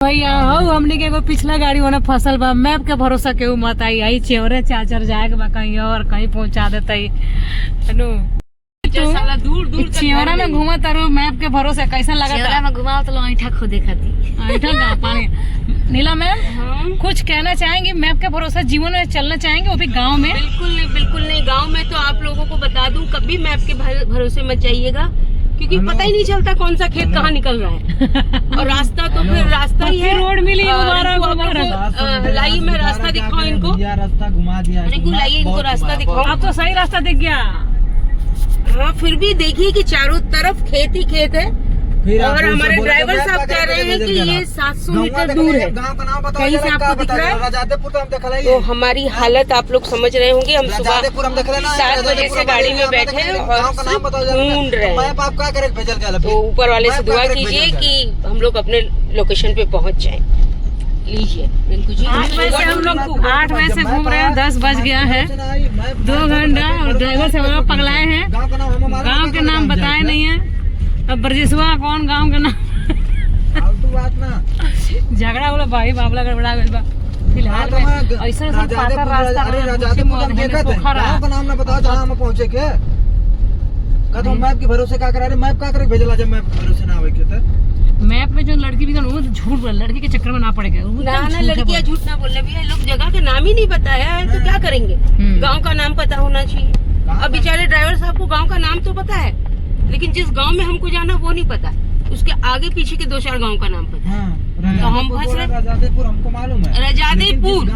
भैया हो हमने के पिछला गाड़ी होने फसल बा मैप के भरोसा केहू मत आई आई चेवरे चाचर जाएगा बा कहीं और कहीं पहुंचा देता ही दूर दूर चेवरा में घूमा तारो मैप के भरोसे कैसा लगा चेवरा में घुमाओ तो ऐठा खुदे खाती ऐठा ना पानी नीला मैम कुछ कहना चाहेंगे मैप के भरोसे जीवन में चलना चाहेंगे वो भी गाँव में? बिल्कुल नहीं गाँव में तो आप लोगों को बता दूं कभी मैप के भरोसे मत जाइएगा क्योंकि पता ही नहीं चलता कौन सा खेत कहाँ निकल रहा है और रास्ता तो फिर रास्ता ही है। रोड मिली लाइए मैं रास्ता दिखाऊं इनको, रास्ता घुमा दिया लाइए इनको रास्ता दिखाओ। अब तो सही रास्ता दिख गया। हाँ फिर भी देखिए कि चारों तरफ खेत ही खेत है और हमारे ड्राइवर साहब कह रहे हैं कि ये 700 मीटर दूर है। कहीं से आपको दिख रहा है? तो हमारी हालत आप लोग समझ रहे होंगे। हम सुबह 7 बजे से गाड़ी में बैठे हैं और ढूंढ रहे हैं। तो ऊपर वाले से दुआ कीजिए कि हम लोग अपने लोकेशन पे पहुंच जाएं। लीजिए बिल्कुल जी। 8 बजे से हम लोग 8 बजे से घूम रहे हैं, 10 बज गया है, 2 घंटा और ड्राइवर से हम लोग पगलाए हैं। गाँव के नाम बताए नहीं है। अब ब्रजेशवा कौन गाँव का नाम झगड़ा वाला भाई बाबला गड़बड़ा गइल बा। फिलहाल ऐसा पाता रास्ता नाम ना बताओ जहाँ हम पहुँचे के मैप के भरोसे का करा मैप का करे भेजला जब मैप के भरोसे ना आवे के मैप में जो लड़की भी वो झूठ बोल लड़की के चक्कर में ना पड़ेगा ना लड़कियां झूठ ना बोलने भी लोग जगह का नाम ही नहीं बताया है तो क्या करेंगे। गांव का नाम पता होना चाहिए। अब बेचारे ड्राइवर साहब को गांव का नाम तो पता है लेकिन जिस गांव में हमको जाना वो नहीं पता, उसके आगे पीछे के 2-4 गांव का नाम पता है। तो हम फंस रहे। रजादेपुर हमको मालूम है। रजादेपुर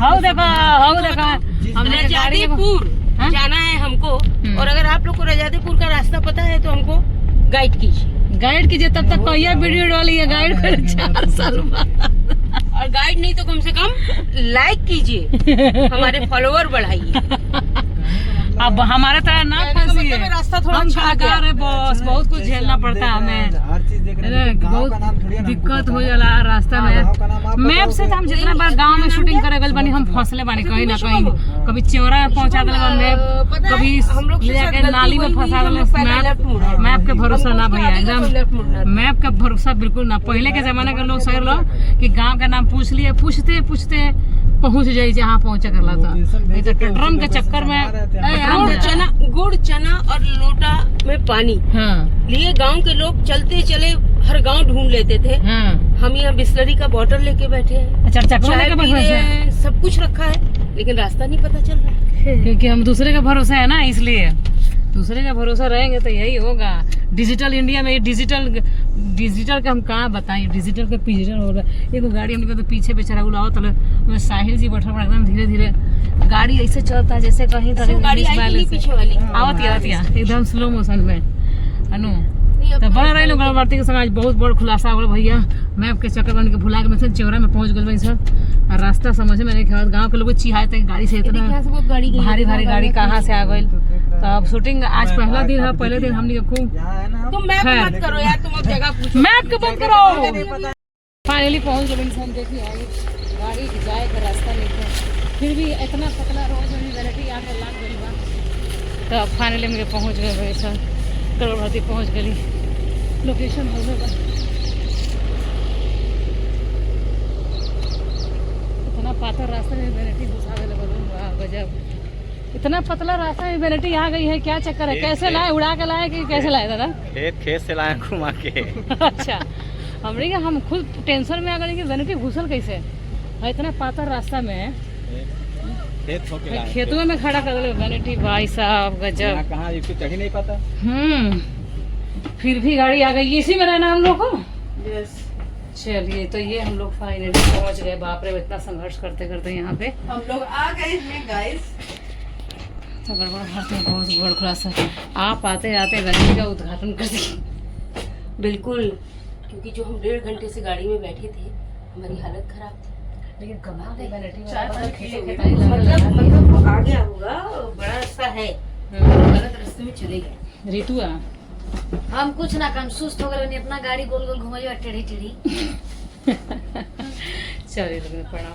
हमने रजादेपुर जाना है हमको और अगर आप लोग को रजादेपुर का रास्ता पता है तो हमको गाइड कीजिए तब तक कहिया वीडियो डाली है गाइड कर 4 साल बाद और गाइड नहीं तो कम से कम लाइक कीजिए, हमारे फॉलोवर बढ़ाइए। अब हमारे तरह ना फंसिए। रास्ता थोड़ा छाकार है बॉस, बहुत कुछ झेलना पड़ता है हमें, बहुत दिक्कत हो जाला रास्ता में। मैप से तो हम जितना बार गांव में शूटिंग करे गए बनी हम फंसले बानी कहीं ना कहीं। कभी चेवरा में पहुंचा दिले मैप, कभी लेके नाली में फंसा दिले। मैप के भरोसा ना भैया, एकदम मैप का भरोसा बिल्कुल ना। पहले के जमाने के लोग सही लोग कि गाँव का नाम पूछ लिए, पूछते पूछते पहुंच जाये जहाँ पहुँचा कर था। नहीं तो ट्रम के चक्कर में गुड़ चना और लोटा में पानी लिए गांव के लोग चलते चले हर गांव ढूंढ लेते थे। हम यहाँ बिस्लरी का बोतल लेके बैठे हैं, चाय पी रहे हैं, सब कुछ रखा है लेकिन रास्ता नहीं पता चल रहा है क्योंकि हम दूसरे का भरोसा है ना, इसलिए दूसरे का भरोसा रहेंगे तो यही होगा। डिजिटल इंडिया में डिजिटल का हम कहाँ बताएं, डिजिटल का पिजिटल होगा। एक गाड़ी हमने तो पीछे बेचारा उलाओ तो मैं साहिल जी बैठा पड़ा एकदम धीरे धीरे गाड़ी ऐसे चलता है जैसे कहीं पीछे वाली आवतिया एकदम स्लो मोशन में अनु। तो बड़ा रही लोग गणवर्ती के समाज बहुत बड़ खुलासा हो भैया। मैप के चक्कर बन के भुला के मैं चेवरा में पहुंच गई सब और रास्ता समझ में नहीं खेल। गाँव के लोग चिहाए थे गाड़ी से इतना भारी गाड़ी कहाँ से आ गई। तो अब शूटिंग आज पहला दिन है, पहले दिन हमने खूब तुम मैप मत करो यार, तुम अब जगह पूछो। मैप को बंद करो। फाइनली पहुंच गए इंसान। देखिए आगे गाड़ी जाए का रास्ता नहीं था, फिर भी इतना पतला रोड में वैरायटी आकर लाग गई बा। तो फाइनली मेरे पहुंच गए वैसा करोड़पति पहुंच गई लोकेशन हो गया। इतना पातर रास्ते में वैरायटी घुसा गए, गजब। इतना पतला रास्ता में वैरायटी आ गई है, क्या चक्कर है? कैसे लाए, उड़ा के लाए कि कैसे लाए दादा? खेत से लाए घुमा के। अच्छा हम खुद टेंशन में आ गए कि वैरायटी घुसल कैसे है इतना पातर रास्ता में। खेतों में खड़ा कर दे वैरायटी, भाई साहब गजब। कहाँ चढ़ ही नहीं पाता। फिर भी गाड़ी आ गई। इसी में रहना हम लोग को। यस चलिए तो ये हम लोग फाइनली पहुंच गए। बाप रे इतना संघर्ष करते करते यहाँ पे हम लोग आ गए हैं गाइस। तो गड़बड़ बहुत बड़ खुलासा आप आते आते वैरायटी का उद्घाटन कर दिए। बिल्कुल, क्योंकि जो हम 1.5 घंटे से गाड़ी में बैठे थे हमारी हालत खराब थी। लेकिन कमाल है वैरायटी मतलब आ गया होगा, बड़ा रास्ता है, गलत रास्ते में चले गए। रितु हम कुछ ना कम सुस्त हो गए, अपना गाड़ी गोल गोल घुमाई टेढ़ी टेढ़ी। चलिए प्रणाम।